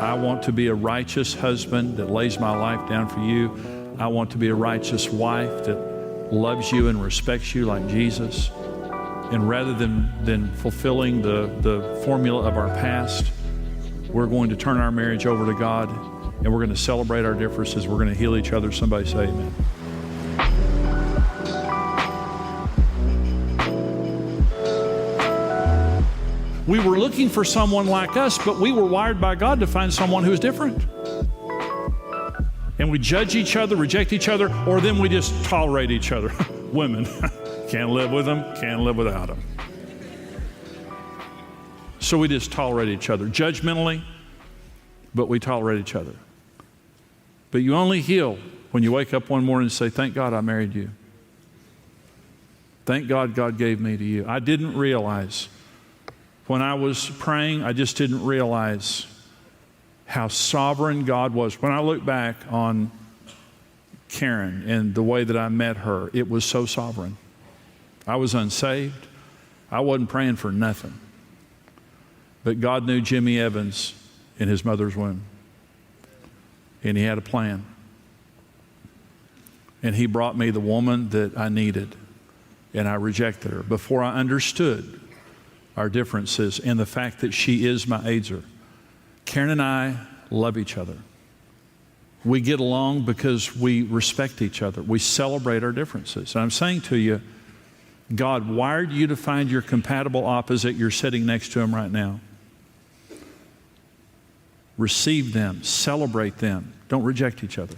I want to be a righteous husband that lays my life down for you. I want to be a righteous wife that loves you and respects you like Jesus. And rather than fulfilling the formula of our past, we're going to turn our marriage over to God, and we're going to celebrate our differences. We're going to heal each other. Somebody say amen. We were looking for someone like us, but we were wired by God to find someone who's different. And we judge each other, reject each other, or then we just tolerate each other. Women, can't live with them, can't live without them. So we just tolerate each other, judgmentally, but we tolerate each other. But you only heal when you wake up one morning and say, thank God I married you. Thank God God gave me to you. I didn't realize. When I was praying, I just didn't realize how sovereign God was. When I look back on Karen and the way that I met her, it was so sovereign. I was unsaved. I wasn't praying for nothing. But God knew Jimmy Evans in his mother's womb. And He had a plan. And He brought me the woman that I needed. And I rejected her before I understood our differences and the fact that she is my aider. Karen and I love each other. We get along because we respect each other. We celebrate our differences. And I'm saying to you, God wired you to find your compatible opposite. You're sitting next to him right now. Receive them. Celebrate them. Don't reject each other.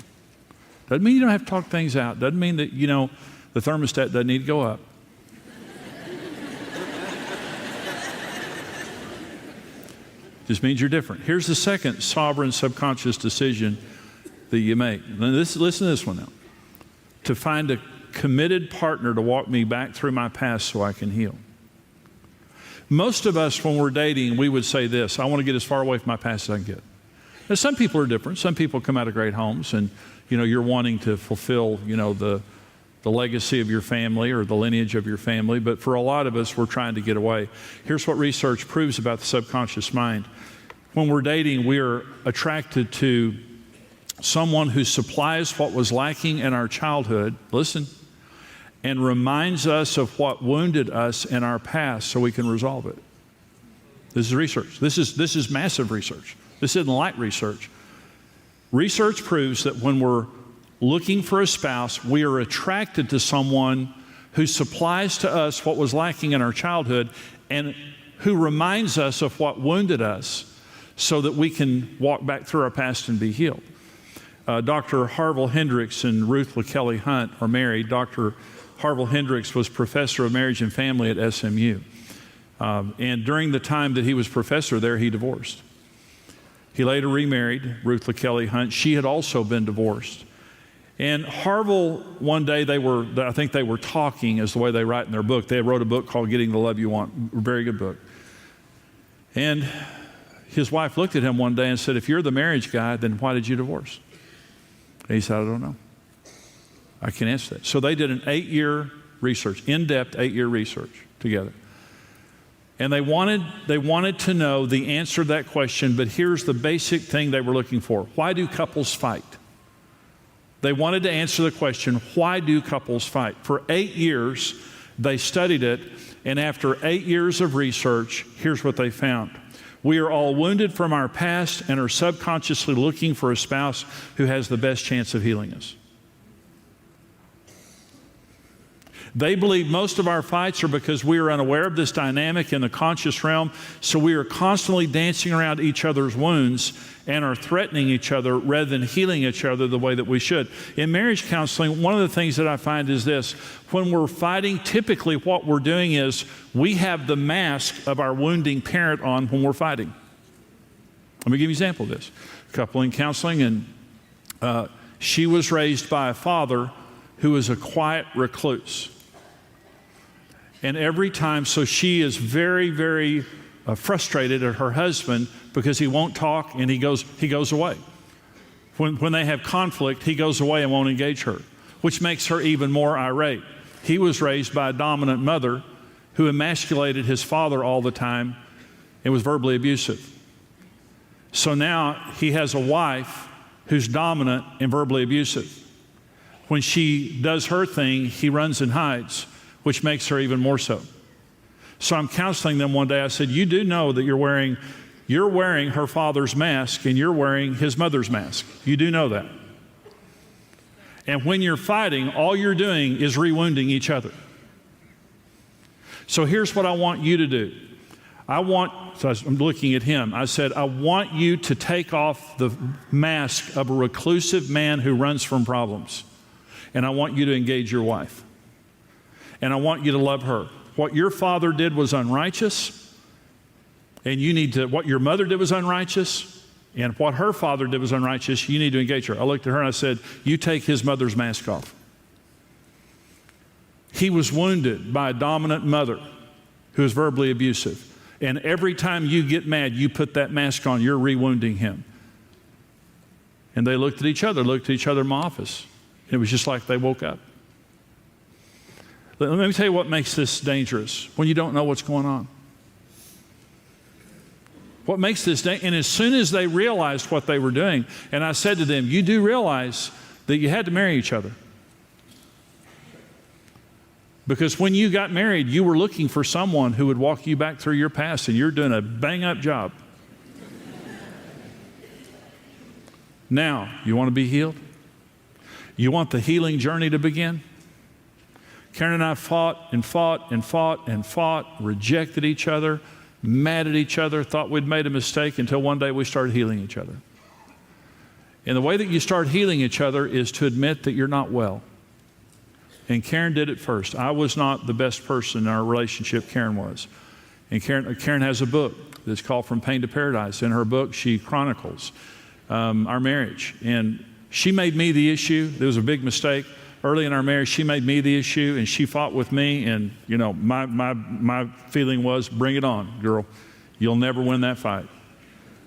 Doesn't mean you don't have to talk things out. Doesn't mean that, the thermostat doesn't need to go up. Just means you're different. Here's the second sovereign subconscious decision that you make. Listen to this one now. To find a committed partner to walk me back through my past so I can heal. Most of us, when we're dating, we would say this: I want to get as far away from my past as I can get. Now, some people are different. Some people come out of great homes, and you're wanting to fulfill the legacy of your family or the lineage of your family. But for a lot of us, we're trying to get away. Here's what research proves about the subconscious mind. When we're dating, we are attracted to someone who supplies what was lacking in our childhood, listen, and reminds us of what wounded us in our past so we can resolve it. This is research. This is massive research. This isn't light research. Research proves that when we're looking for a spouse, we are attracted to someone who supplies to us what was lacking in our childhood and who reminds us of what wounded us so that we can walk back through our past and be healed. Dr. Harville Hendricks and Ruth LaKelly Hunt are married. Dr. Harville Hendricks was professor of marriage and family at SMU. And during the time that he was professor there, he divorced. He later remarried Ruth LaKelly Hunt. She had also been divorced. And Harville, one day I think they were talking, as the way they write in their book. They wrote a book called Getting the Love You Want, a very good book. And his wife looked at him one day and said, if you're the marriage guy, then why did you divorce? And he said, I don't know. I can't answer that. So they did an 8-year research, in-depth 8-year research together. And they wanted to know the answer to that question, but here's the basic thing they were looking for. Why do couples fight? They wanted to answer the question, why do couples fight? For 8 years, they studied it, and after 8 years of research, here's what they found. We are all wounded from our past and are subconsciously looking for a spouse who has the best chance of healing us. They believe most of our fights are because we are unaware of this dynamic in the conscious realm, so we are constantly dancing around each other's wounds and are threatening each other rather than healing each other the way that we should. In marriage counseling, one of the things that I find is this: when we're fighting, typically what we're doing is we have the mask of our wounding parent on when we're fighting. Let me give you an example of this. A couple in counseling, and she was raised by a father who was a quiet recluse. And every time, so she is very, very frustrated at her husband because he won't talk and he goes away. When they have conflict, he goes away and won't engage her, which makes her even more irate. He was raised by a dominant mother who emasculated his father all the time and was verbally abusive. So now he has a wife who's dominant and verbally abusive. When she does her thing, he runs and hides, which makes her even more so. So I'm counseling them one day. I said, you do know that you're wearing her father's mask and you're wearing his mother's mask. You do know that. And when you're fighting, all you're doing is rewounding each other. So here's what I want you to do. So I'm looking at him. I said, I want you to take off the mask of a reclusive man who runs from problems. And I want you to engage your wife. And I want you to love her. What your father did was unrighteous. And what your mother did was unrighteous. And what her father did was unrighteous. You need to engage her. I looked at her and I said, you take his mother's mask off. He was wounded by a dominant mother who is verbally abusive. And every time you get mad, you put that mask on, you're rewounding him. And they looked at each other in my office. It was just like they woke up. Let me tell you what makes this dangerous, when you don't know what's going on. What makes this dangerous, and as soon as they realized what they were doing, and I said to them, you do realize that you had to marry each other. Because when you got married, you were looking for someone who would walk you back through your past, and you're doing a bang-up job. Now, you want to be healed? You want the healing journey to begin? Karen and I fought, rejected each other, mad at each other, thought we'd made a mistake until one day we started healing each other. And the way that you start healing each other is to admit that you're not well. And Karen did it first. I was not the best person in our relationship, Karen was. And Karen has a book that's called From Pain to Paradise. In her book, she chronicles our marriage. And she made me the issue. There was a big mistake. Early in our marriage, she made me the issue, and she fought with me. And, my feeling was, bring it on, girl. You'll never win that fight.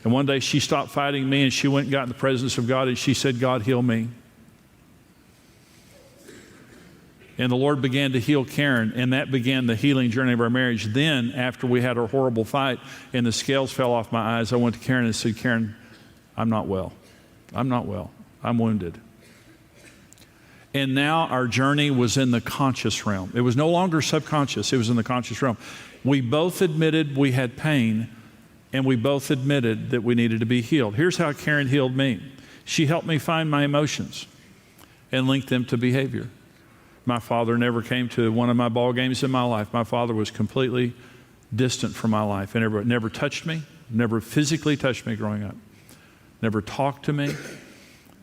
And one day she stopped fighting me, and she went and got in the presence of God, and she said, God, heal me. And the Lord began to heal Karen, and that began the healing journey of our marriage. Then, after we had our horrible fight and the scales fell off my eyes, I went to Karen and said, Karen, I'm not well. I'm not well. I'm wounded. And now our journey was in the conscious realm. It was no longer subconscious. It was in the conscious realm. We both admitted we had pain, and we both admitted that we needed to be healed. Here's how Karen healed me. She helped me find my emotions and link them to behavior. My father never came to one of my ball games in my life. My father was completely distant from my life. And never touched me, never physically touched me growing up. Never talked to me.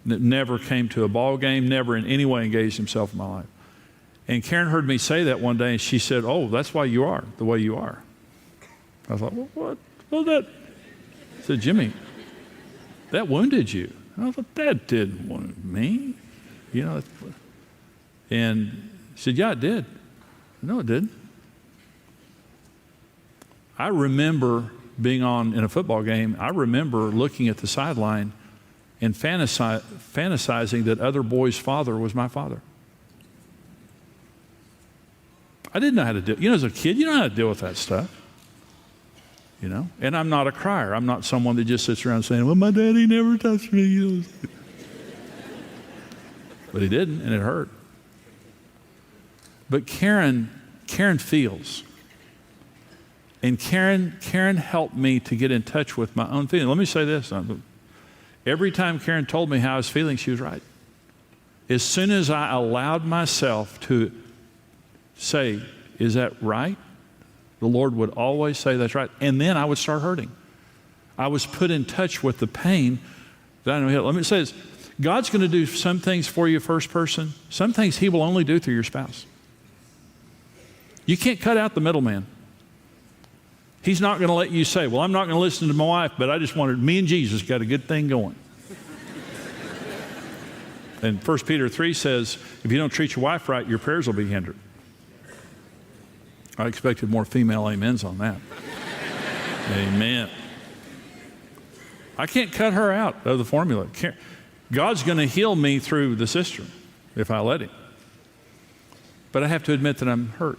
Never came to a ball game, never in any way engaged himself in my life. And Karen heard me say that one day, and she said, oh, that's why you are the way you are. I thought, well, what? Well, I said, Jimmy, that wounded you. And I thought, that didn't wound me. And she said, yeah, it did. No, it didn't. I remember being in a football game. I remember looking at the sideline and fantasizing that other boys' father was my father. I didn't know how to deal. As a kid, you don't know how to deal with that stuff. And I'm not a crier. I'm not someone that just sits around saying, well, my daddy never touched me. But he didn't, and it hurt. But Karen feels. And Karen helped me to get in touch with my own feelings. Let me say this. Every time Karen told me how I was feeling, she was right. As soon as I allowed myself to say, is that right? The Lord would always say, that's right. And then I would start hurting. I was put in touch with the pain that I know. Let me say this. God's going to do some things for you first person. Some things He will only do through your spouse. You can't cut out the middleman. He's not going to let you say, well, I'm not going to listen to my wife, but I just wanted, me and Jesus got a good thing going. And 1 Peter 3 says, if you don't treat your wife right, your prayers will be hindered. I expected more female amens on that. Amen. I can't cut her out of the formula. God's going to heal me through the sister if I let Him. But I have to admit that I'm hurt.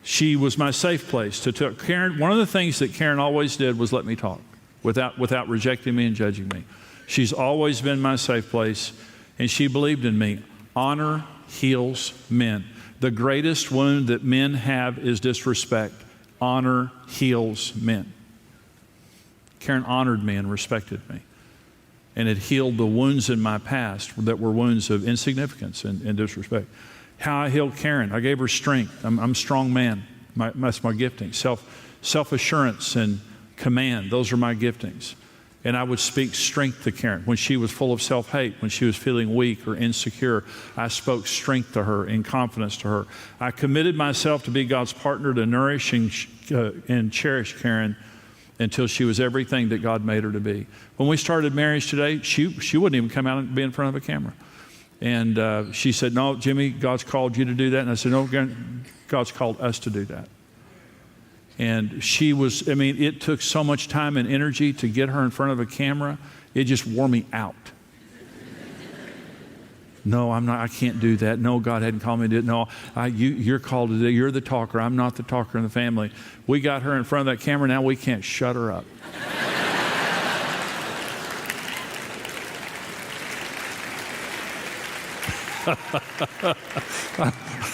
She was my safe place to talk. Karen, one of the things that Karen always did was let me talk. without rejecting me and judging me. She's always been my safe place, and she believed in me. Honor heals men. The greatest wound that men have is disrespect. Honor heals men. Karen honored me and respected me. And it healed the wounds in my past that were wounds of insignificance and disrespect. How I healed Karen, I gave her strength. I'm a strong man. That's my gifting. Self-assurance and command, those are my giftings. And I would speak strength to Karen. When she was full of self-hate, when she was feeling weak or insecure, I spoke strength to her and confidence to her. I committed myself to be God's partner to nourish and cherish Karen until she was everything that God made her to be. When we started marriage today, she wouldn't even come out and be in front of a camera. And she said, no, Jimmy, God's called you to do that. And I said, no, God's called us to do that. And she was, it took so much time and energy to get her in front of a camera. It just wore me out. No, I can't do that. No, God hadn't called me to do it. No, you're called to do it. You're the talker. I'm not the talker in the family. We got her in front of that camera. Now we can't shut her up.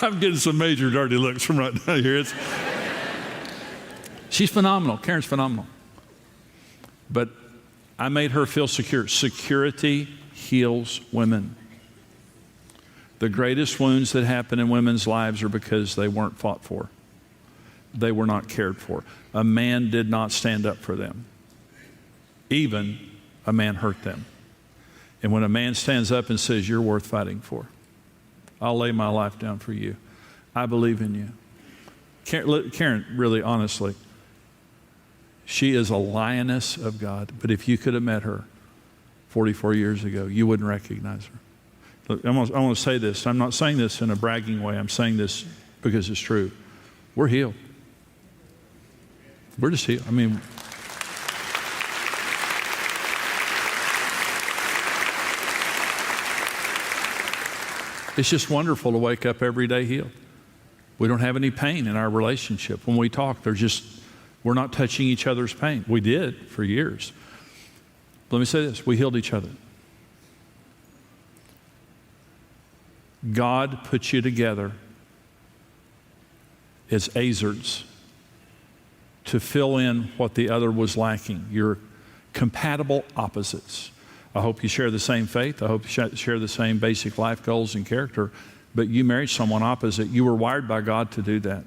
I'm getting some major dirty looks from right now here. She's phenomenal. Karen's phenomenal. But I made her feel secure. Security heals women. The greatest wounds that happen in women's lives are because they weren't fought for. They were not cared for. A man did not stand up for them. Even a man hurt them. And when a man stands up and says, you're worth fighting for, I'll lay my life down for you. I believe in you. Karen, really, honestly, she is a lioness of God. But if you could have met her 44 years ago, you wouldn't recognize her. Look, I want to say this. I'm not saying this in a bragging way. I'm saying this because it's true. We're healed. We're just healed. It's just wonderful to wake up every day healed. We don't have any pain in our relationship. When we talk, we're not touching each other's pain. We did for years. Let me say this. We healed each other. God put you together as Azards to fill in what the other was lacking. You're compatible opposites. I hope you share the same faith. I hope you share the same basic life goals and character, but you married someone opposite. You were wired by God to do that.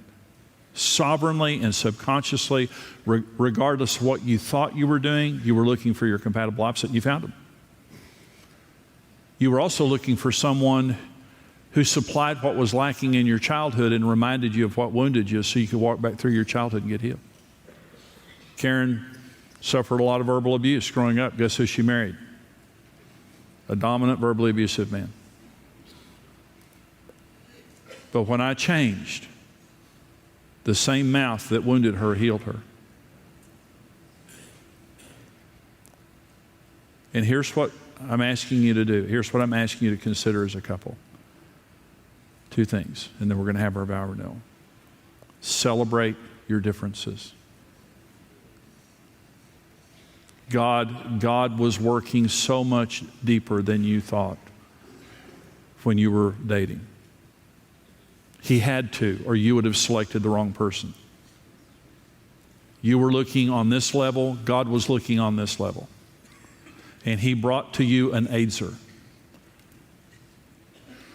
Sovereignly and subconsciously, regardless of what you thought you were doing, you were looking for your compatible opposite, and you found him. You were also looking for someone who supplied what was lacking in your childhood and reminded you of what wounded you so you could walk back through your childhood and get healed. Karen suffered a lot of verbal abuse growing up. Guess who she married? A dominant, verbally abusive man. But when I changed, the same mouth that wounded her healed her. And here's what I'm asking you to do. Here's what I'm asking you to consider as a couple. Two things, and then we're going to have our vow renewal. Celebrate your differences. God was working so much deeper than you thought when you were dating. He had to, or you would have selected the wrong person. You were looking on this level, God was looking on this level. And He brought to you an Azer.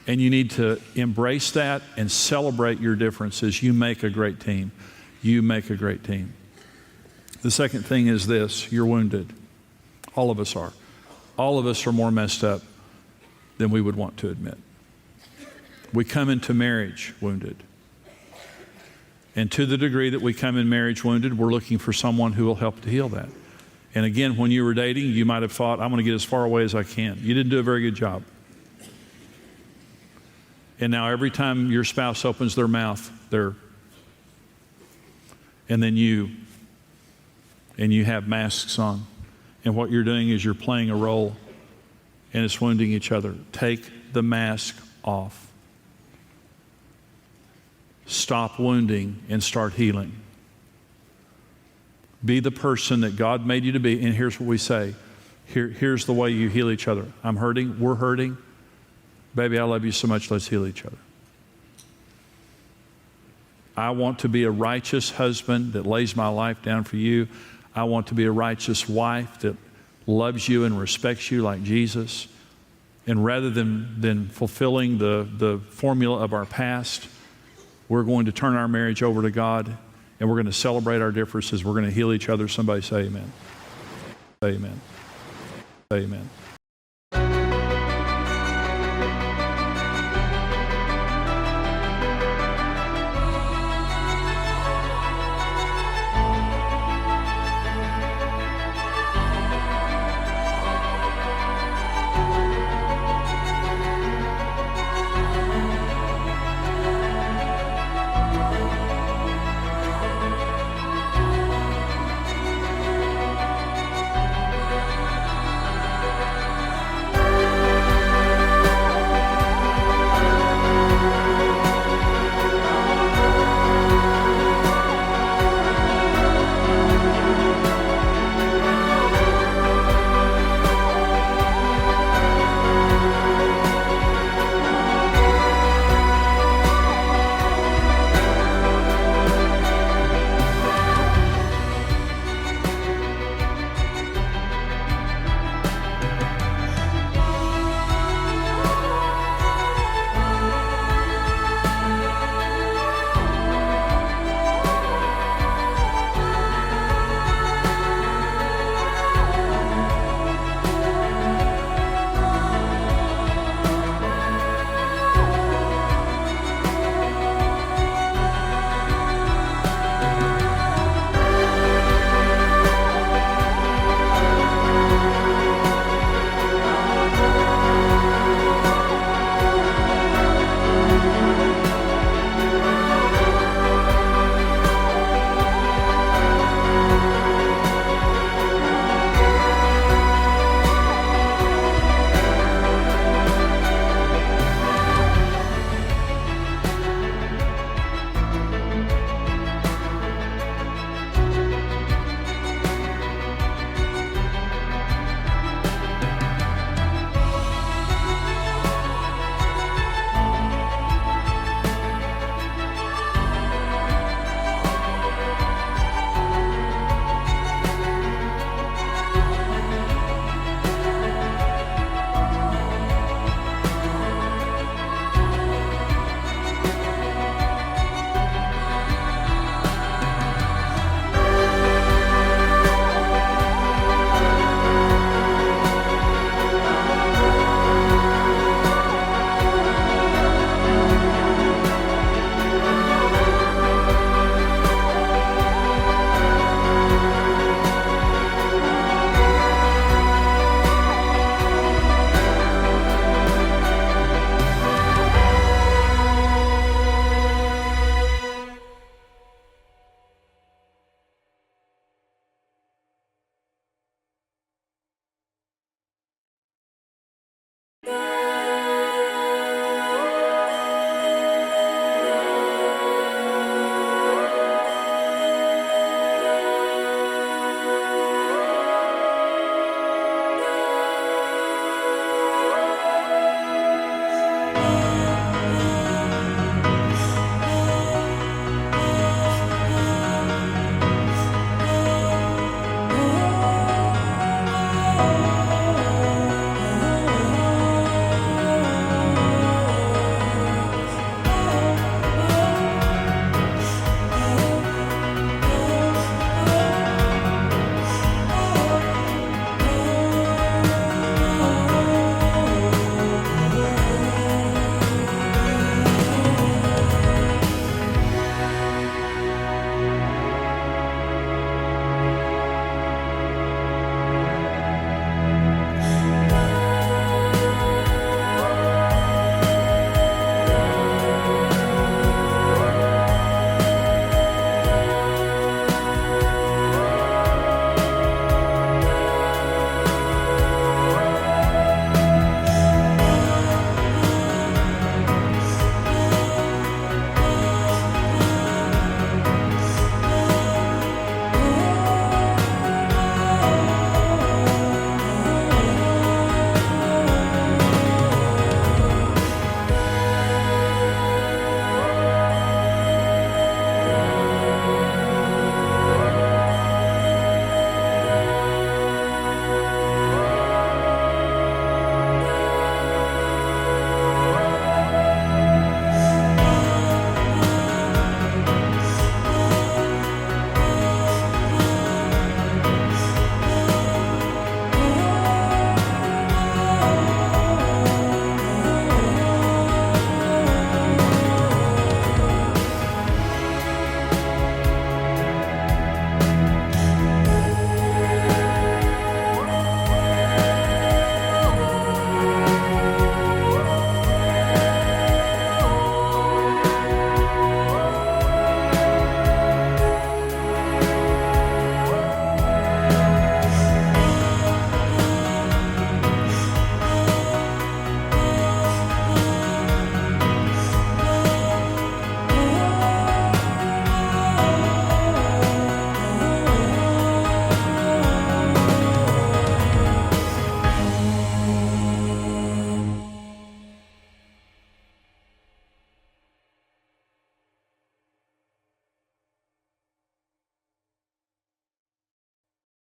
And you need to embrace that and celebrate your differences. You make a great team. You make a great team. The second thing is this: you're wounded. All of us are. All of us are more messed up than we would want to admit. We come into marriage wounded. And to the degree that we come in marriage wounded, we're looking for someone who will help to heal that. And again, when you were dating, you might have thought, I'm going to get as far away as I can. You didn't do a very good job. And now every time your spouse opens their mouth, and then you have masks on. And what you're doing is you're playing a role, and it's wounding each other. Take the mask off. Stop wounding and start healing. Be the person that God made you to be. And here's what we say. Here's the way you heal each other. I'm hurting. We're hurting. Baby, I love you so much. Let's heal each other. I want to be a righteous husband that lays my life down for you. I want to be a righteous wife that loves you and respects you like Jesus. And rather than fulfilling the formula of our past, we're going to turn our marriage over to God, and we're going to celebrate our differences. We're going to heal each other. Somebody say amen. Amen. Amen.